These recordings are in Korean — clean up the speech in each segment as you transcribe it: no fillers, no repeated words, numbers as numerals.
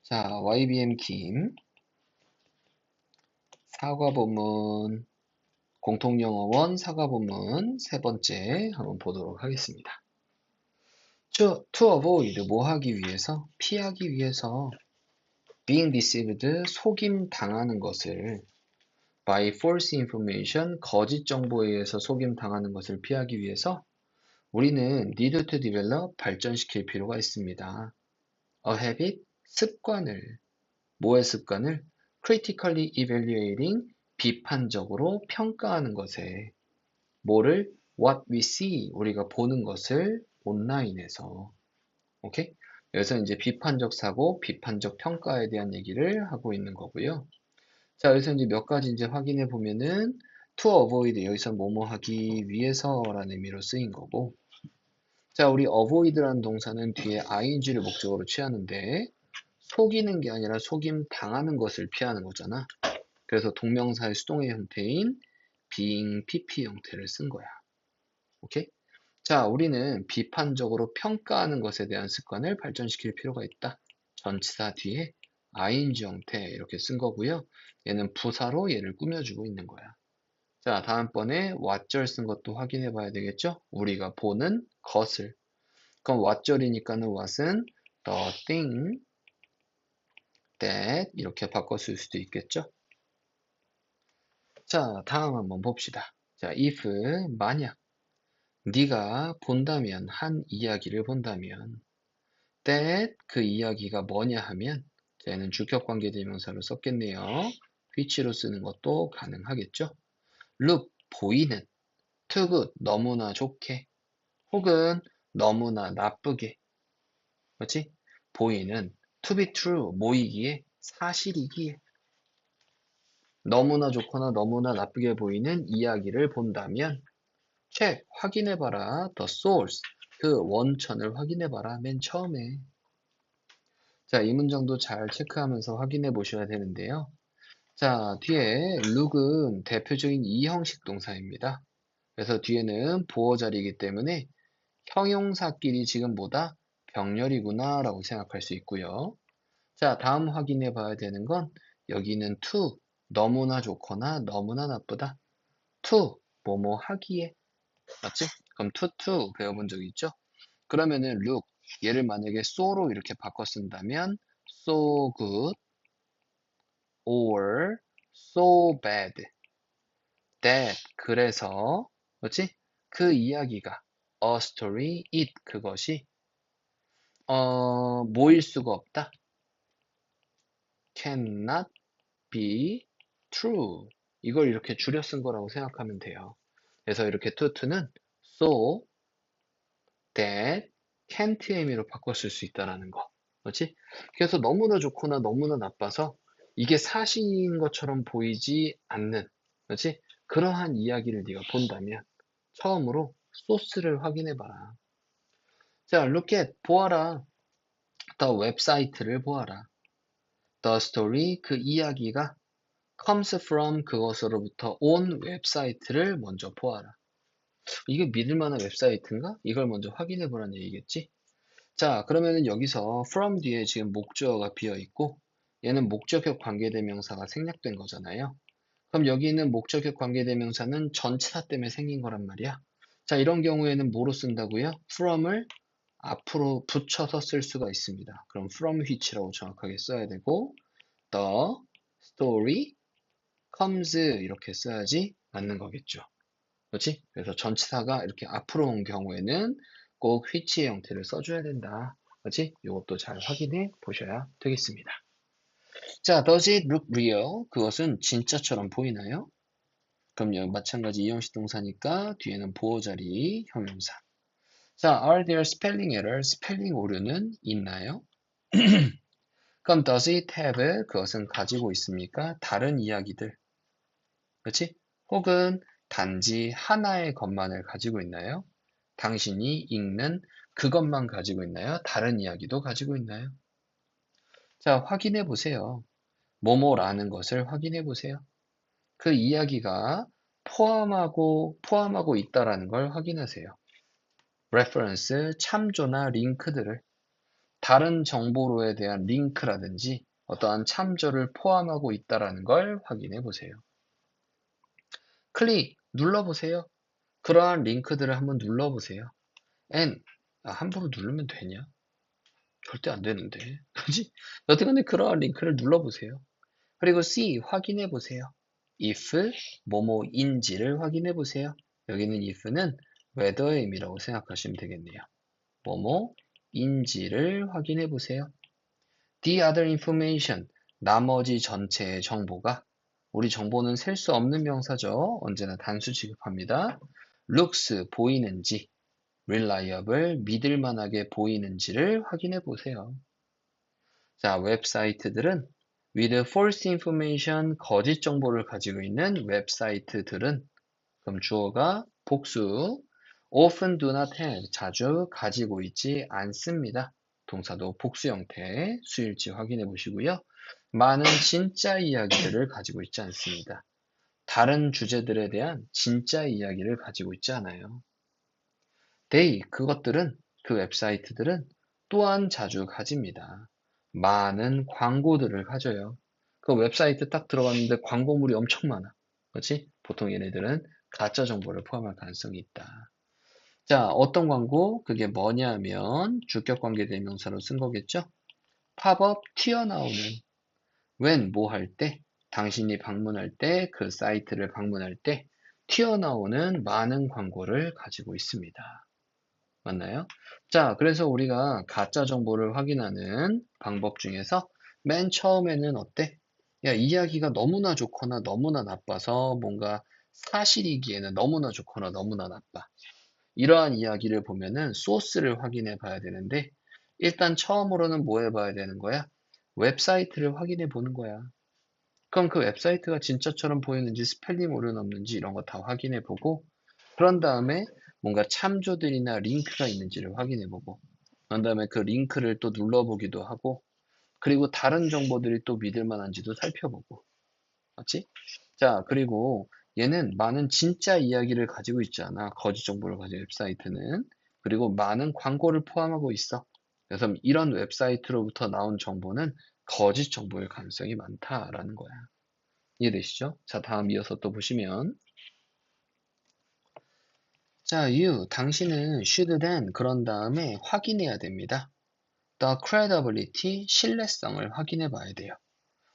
자, YBM 김 사과본문 공통영어원 사과본문 세 번째 한번 보도록 하겠습니다. To avoid 뭐 하기 위해서 피하기 위해서 being deceived 속임 당하는 것을 by false information 거짓 정보에 의해서 속임 당하는 것을 피하기 위해서 우리는 need to develop 발전시킬 필요가 있습니다. A habit 습관을 뭐의 습관을 critically evaluating 비판적으로 평가하는 것에 뭐를 what we see 우리가 보는 것을 온라인에서 오케이? 여기서 이제 비판적 사고, 비판적 평가에 대한 얘기를 하고 있는 거고요. 자, 여기서 이제 몇 가지 이제 확인해 보면은 to avoid 여기서 뭐뭐 하기 위해서라는 의미로 쓰인 거고. 자, 우리 avoid라는 동사는 뒤에 ing를 목적으로 취하는데 속이는 게 아니라 속임 당하는 것을 피하는 거잖아. 그래서 동명사의 수동의 형태인 being pp 형태를 쓴 거야. 오케이? 자, 우리는 비판적으로 평가하는 것에 대한 습관을 발전시킬 필요가 있다. 전치사 뒤에 ing 형태 이렇게 쓴 거고요. 얘는 부사로 얘를 꾸며주고 있는 거야. 자, 다음번에 what절 쓴 것도 확인해 봐야 되겠죠? 우리가 보는 것을. 그럼 what절이니까는 what은 the thing that 이렇게 바꿨을 수도 있겠죠? 자, 다음 한번 봅시다. 자, if 만약 네가 본다면 한 이야기를 본다면 that 그 이야기가 뭐냐 하면 얘는 주격관계대명사로 썼겠네요. which로 쓰는 것도 가능하겠죠. look 보이는 too good 너무나 좋게 혹은 너무나 나쁘게 그렇지? 보이는 to be true 모이기에 사실이기에 너무나 좋거나 너무나 나쁘게 보이는 이야기를 본다면 check 확인해봐라 the source 그 원천을 확인해봐라 맨 처음에 자, 이 문장도 잘 체크하면서 확인해 보셔야 되는데요. 자, 뒤에 look은 대표적인 이형식 동사입니다. 그래서 뒤에는 보어 자리이기 때문에 형용사끼리 지금 뭐다? 병렬이구나 라고 생각할 수 있고요. 자, 다음 확인해 봐야 되는 건 여기는 to 너무나 좋거나 너무나 나쁘다. to 뭐뭐 하기에 맞지? 그럼 to 배워본 적 있죠? 그러면은 look 얘를 만약에 so로 이렇게 바꿔 쓴다면 so good or so bad that 그래서 그렇지? 그 이야기가 a story it 그것이 뭐일 수가 없다 cannot be true 이걸 이렇게 줄여 쓴 거라고 생각하면 돼요. 그래서 이렇게 to는 so that can't 의미로 바꿨을 수 있다라는 거. 그렇지? 그래서 너무나 좋거나 너무나 나빠서 이게 사실인 것처럼 보이지 않는, 그렇지? 그러한 이야기를 네가 본다면 처음으로 소스를 확인해 봐라. 자, look at 보아라. the 웹사이트를 보아라. the story 그 이야기가 comes from 그것으로부터 온 웹사이트를 먼저 보아라. 이게 믿을 만한 웹사이트인가? 이걸 먼저 확인해 보라는 얘기겠지? 자, 그러면은 여기서 from 뒤에 지금 목적어가 비어 있고 얘는 목적격 관계대명사가 생략된 거잖아요. 그럼 여기 있는 목적격 관계대명사는 전치사 때문에 생긴 거란 말이야. 자, 이런 경우에는 뭐로 쓴다고요? from을 앞으로 붙여서 쓸 수가 있습니다. 그럼 from which라고 정확하게 써야 되고 the story comes 이렇게 써야지 맞는 거겠죠. 그렇지? 그래서 전치사가 이렇게 앞으로 온 경우에는 꼭 which의 형태를 써줘야 된다. 그렇지? 이것도 잘 확인해 보셔야 되겠습니다. 자, does it look real? 그것은 진짜처럼 보이나요? 그럼 여기 마찬가지 이형식 동사니까 뒤에는 보어자리 형용사. 자, are there spelling errors? 스펠링 오류는 있나요? 그럼 does it have? 그것은 가지고 있습니까? 다른 이야기들. 그렇지? 혹은 단지 하나의 것만을 가지고 있나요? 당신이 읽는 그것만 가지고 있나요? 다른 이야기도 가지고 있나요? 자, 확인해 보세요. 뭐뭐라는 것을 확인해 보세요. 그 이야기가 포함하고 있다라는 걸 확인하세요. reference, 참조나 링크들을 다른 정보로에 대한 링크라든지 어떠한 참조를 포함하고 있다라는 걸 확인해 보세요. 클릭 눌러보세요. 그러한 링크들을 한번 눌러보세요. N 함부로 누르면 되냐? 절대 안 되는데. 그지? 여튼간에 그러한 링크를 눌러보세요. 그리고 C 확인해 보세요. if 뭐뭐인지를 확인해 보세요. 여기는 if는 whether의 의미라고 생각하시면 되겠네요. 뭐뭐인지를 확인해 보세요. The other information 나머지 전체의 정보가 우리 정보는 셀 수 없는 명사죠. 언제나 단수 취급합니다. looks 보이는지 reliable 믿을만하게 보이는지를 확인해 보세요. 자, 웹사이트들은 with false information 거짓 정보를 가지고 있는 웹사이트들은 그럼 주어가 복수 often do not have 자주 가지고 있지 않습니다. 동사도 복수 형태 수일치 확인해 보시고요. 많은 진짜 이야기들을 가지고 있지 않습니다. 다른 주제들에 대한 진짜 이야기를 가지고 있지 않아요. 그것들은 그 웹사이트들은 또한 자주 가집니다. 많은 광고들을 가져요. 그 웹사이트 딱 들어갔는데 광고물이 엄청 많아. 그렇지? 보통 얘네들은 가짜 정보를 포함할 가능성이 있다. 자, 어떤 광고? 그게 뭐냐면 주격 관계 대명사로 쓴 거겠죠? 팝업 튀어나오는 when 뭐 할 때, 당신이 방문할 때, 그 사이트를 방문할 때 튀어나오는 많은 광고를 가지고 있습니다. 맞나요? 자, 그래서 우리가 가짜 정보를 확인하는 방법 중에서 맨 처음에는 어때? 야, 이야기가 너무나 좋거나 너무나 나빠서 뭔가 사실이기에는 너무나 좋거나 너무나 나빠. 이러한 이야기를 보면은 소스를 확인해 봐야 되는데 일단 처음으로는 뭐 해봐야 되는 거야? 웹사이트를 확인해 보는 거야. 그럼 그 웹사이트가 진짜처럼 보이는지 스펠링 오류는 없는지 이런 거 다 확인해 보고 그런 다음에 뭔가 참조들이나 링크가 있는지를 확인해 보고 그런 다음에 그 링크를 또 눌러보기도 하고 그리고 다른 정보들이 또 믿을 만한지도 살펴보고 맞지? 자, 그리고 얘는 많은 진짜 이야기를 가지고 있지 않아. 거짓 정보를 가진 웹사이트는. 그리고 많은 광고를 포함하고 있어. 그래서 이런 웹사이트로부터 나온 정보는 거짓 정보일 가능성이 많다라는 거야. 이해되시죠? 자, 다음 이어서 또 보시면 자, 당신은 should then 그런 다음에 확인해야 됩니다. The credibility, 신뢰성을 확인해 봐야 돼요.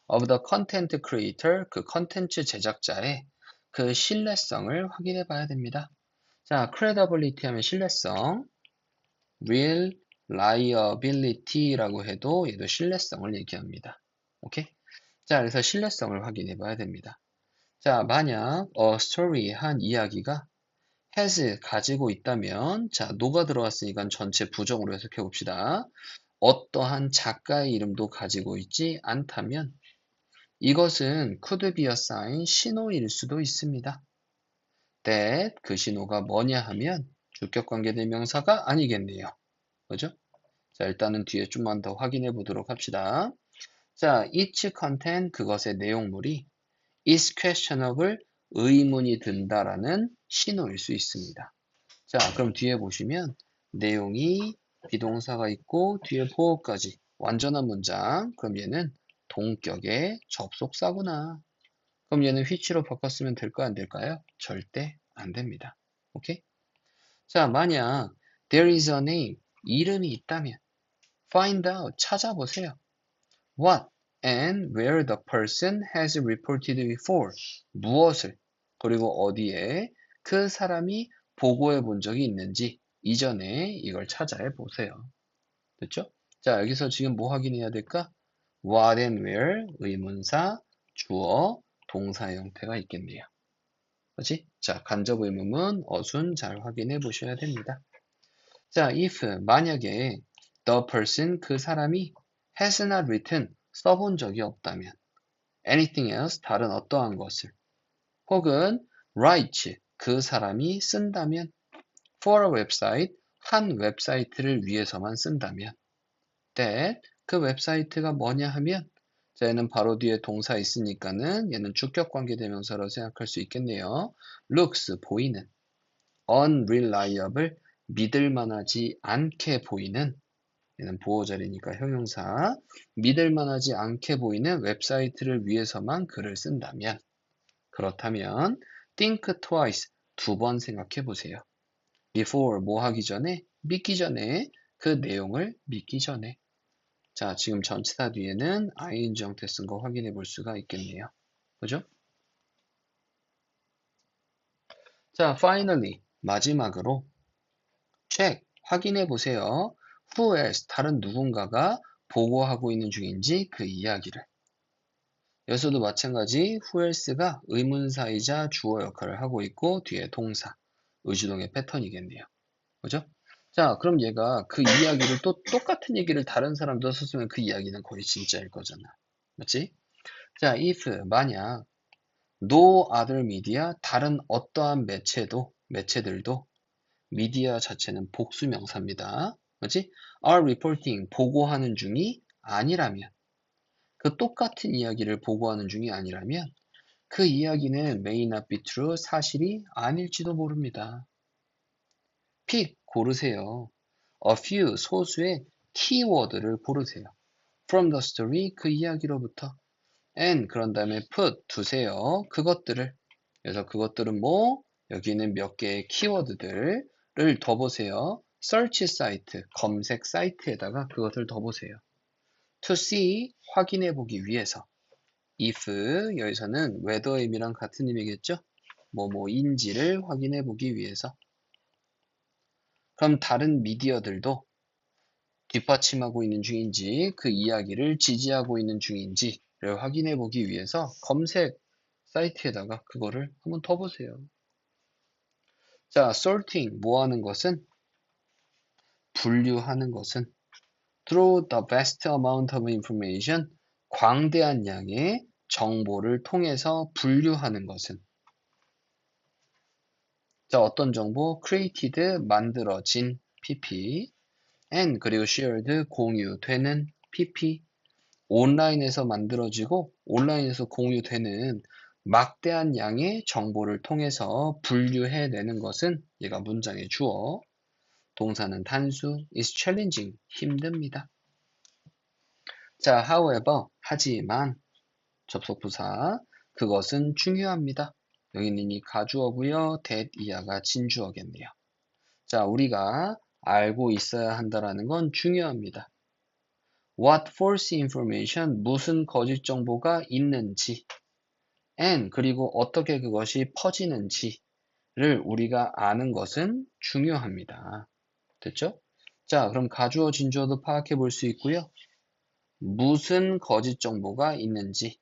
of the content creator, 그 컨텐츠 제작자의 그 신뢰성을 확인해 봐야 됩니다. 자, credibility 하면 신뢰성, reliability라고 해도 얘도 신뢰성을 얘기합니다. 오케이? 자, 그래서 신뢰성을 확인해 봐야 됩니다. 자, 만약 a story 한 이야기가 has 가지고 있다면 자, no가 들어왔으니까 전체 부정으로 해석해 봅시다. 어떠한 작가의 이름도 가지고 있지 않다면 이것은 could be a sign, 신호일 수도 있습니다. that, 그 신호가 뭐냐 하면 주격관계대명사가 아니겠네요. 그죠? 자, 일단은 뒤에 좀만 더 확인해 보도록 합시다. 자, each content, 그것의 내용물이 is questionable, 의문이 든다라는 신호일 수 있습니다. 자, 그럼 뒤에 보시면 내용이 비동사가 있고 뒤에 보어까지 완전한 문장. 그럼 얘는 동격의 접속사구나. 그럼 얘는 which로 바꿨으면 될까요? 안 될까요? 절대 안 됩니다. 오케이? 자, 만약 there is a name, 이름이 있다면 find out, 찾아보세요. What and where the person has reported before. 무엇을, 그리고 어디에 그 사람이 보고해 본 적이 있는지 이전에 이걸 찾아해 보세요. 됐죠? 자, 여기서 지금 뭐 확인해야 될까? What and where, 의문사, 주어, 동사 형태가 있겠네요. 그렇지? 자, 간접 의문문, 어순 잘 확인해 보셔야 됩니다. 자, if 만약에 the person 그 사람이 has not written 써본 적이 없다면 anything else 다른 어떠한 것을 혹은 writes 그 사람이 쓴다면 for a website 한 웹사이트를 위해서만 쓴다면 that 그 웹사이트가 뭐냐 하면 자, 얘는 바로 뒤에 동사 있으니까는 얘는 주격 관계 대명사로 생각할 수 있겠네요. looks 보이는 unreliable 믿을 만하지 않게 보이는 얘는 보호 자리니까 형용사. 믿을 만하지 않게 보이는 웹사이트를 위해서만 글을 쓴다면, 그렇다면 think twice, 두 번 생각해 보세요. before 뭐 하기 전에, 믿기 전에, 그 내용을 믿기 전에. 자, 지금 전치사 뒤에는 ing 형태 쓴 거 확인해 볼 수가 있겠네요. 그죠? 자, finally 마지막으로 check 확인해 보세요. who else 다른 누군가가 보고하고 있는 중인지 그 이야기를. 여기서도 마찬가지 who else가 의문사이자 주어 역할을 하고 있고 뒤에 동사, 의주동의 패턴이겠네요. 그죠? 자, 그럼 얘가 그 이야기를 또 똑같은 얘기를 다른 사람도 썼으면 그 이야기는 거의 진짜일 거잖아. 맞지? 자, if 만약 no other media 다른 어떠한 매체들도 미디어 자체는 복수 명사입니다. 그렇지? are reporting 보고하는 중이 아니라면 그 똑같은 이야기를 보고하는 중이 아니라면 그 이야기는 may not be true 사실이 아닐지도 모릅니다. pick 고르세요. a few 소수의 키워드를 고르세요. from the story 그 이야기로부터 and 그런 다음에 put 두세요. 그것들을 그래서 그것들은 뭐 여기는 몇 개의 키워드들을 더 보세요. search 사이트 검색 사이트에다가 그것을 더 보세요. to see 확인해 보기 위해서 if 여기서는 whether 의미랑 같은 의미겠죠? 뭐뭐인지를 확인해 보기 위해서 그럼 다른 미디어들도 뒷받침하고 있는 중인지 그 이야기를 지지하고 있는 중인지를 확인해 보기 위해서 검색 사이트에다가 그거를 한번 더 보세요. 자, sorting 뭐 하는 것은 분류하는 것은 through the vast amount of information 광대한 양의 정보를 통해서 분류하는 것은 자, 어떤 정보? created 만들어진 pp and 그리고 shared 공유되는 pp 온라인에서 만들어지고 온라인에서 공유되는 막대한 양의 정보를 통해서 분류해내는 것은 얘가 문장의 주어, 동사는 단수, is challenging, 힘듭니다. 자, however, 하지만 접속부사, 그것은 중요합니다. 여기는 이 가주어고요. that 이하가 진주어겠네요. 자, 우리가 알고 있어야 한다라는 건 중요합니다. What false information, 무슨 거짓 정보가 있는지, and 그리고 어떻게 그것이 퍼지는지를 우리가 아는 것은 중요합니다. 됐죠? 자, 그럼 가주어, 진주어도 파악해 볼 수 있고요. 무슨 거짓 정보가 있는지,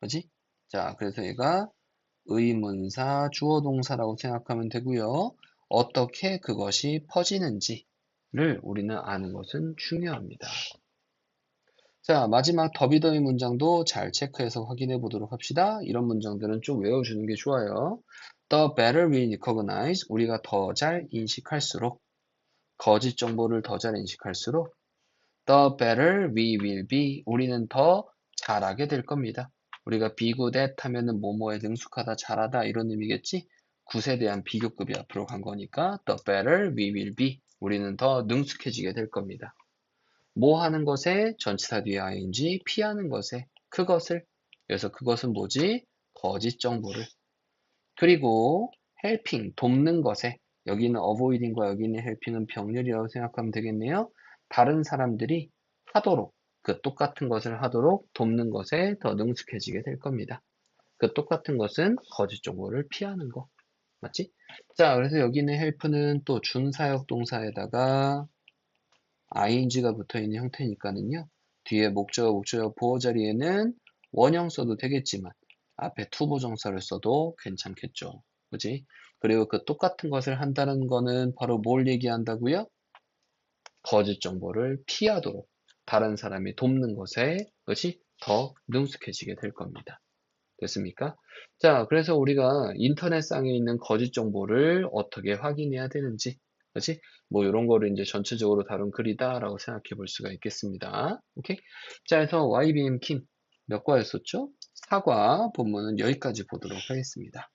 그지? 자, 그래서 얘가 의문사, 주어 동사라고 생각하면 되고요. 어떻게 그것이 퍼지는지를 우리는 아는 것은 중요합니다. 자, 마지막 더비더비 문장도 잘 체크해서 확인해 보도록 합시다. 이런 문장들은 좀 외워주는 게 좋아요. The better we recognize, 우리가 더 잘 인식할수록, 거짓 정보를 더 잘 인식할수록, the better we will be, 우리는 더 잘하게 될 겁니다. 우리가 be good at 하면은 뭐뭐에 능숙하다, 잘하다 이런 의미겠지? 굿에 대한 비교급이 앞으로 간 거니까 the better we will be, 우리는 더 능숙해지게 될 겁니다. 뭐 하는 것에 전치사 뒤에 ing, 피하는 것에 그것을. 그래서 그것은 뭐지? 거짓 정보를. 그리고 helping, 돕는 것에 여기는 avoiding과 여기는 helping은 병렬이라고 생각하면 되겠네요. 다른 사람들이 하도록 그 똑같은 것을 하도록 돕는 것에 더 능숙해지게 될 겁니다. 그 똑같은 것은 거짓 정보를 피하는 거. 맞지? 자, 그래서 여기는 help는 또 준사역 동사에다가 ing가 붙어 있는 형태니까는요. 뒤에 목적어 보호 자리에는 원형 써도 되겠지만 앞에 투부정사를 써도 괜찮겠죠. 그지? 그리고 그 똑같은 것을 한다는 거는 바로 뭘 얘기한다고요? 거짓 정보를 피하도록 다른 사람이 돕는 것에 그것이 더 능숙해지게 될 겁니다. 됐습니까? 자, 그래서 우리가 인터넷상에 있는 거짓 정보를 어떻게 확인해야 되는지, 그렇지? 뭐 이런 거를 이제 전체적으로 다룬 글이다라고 생각해 볼 수가 있겠습니다. 오케이? 자, 그래서 YBM 킴 몇 과였었죠? 4과 본문은 여기까지 보도록 하겠습니다.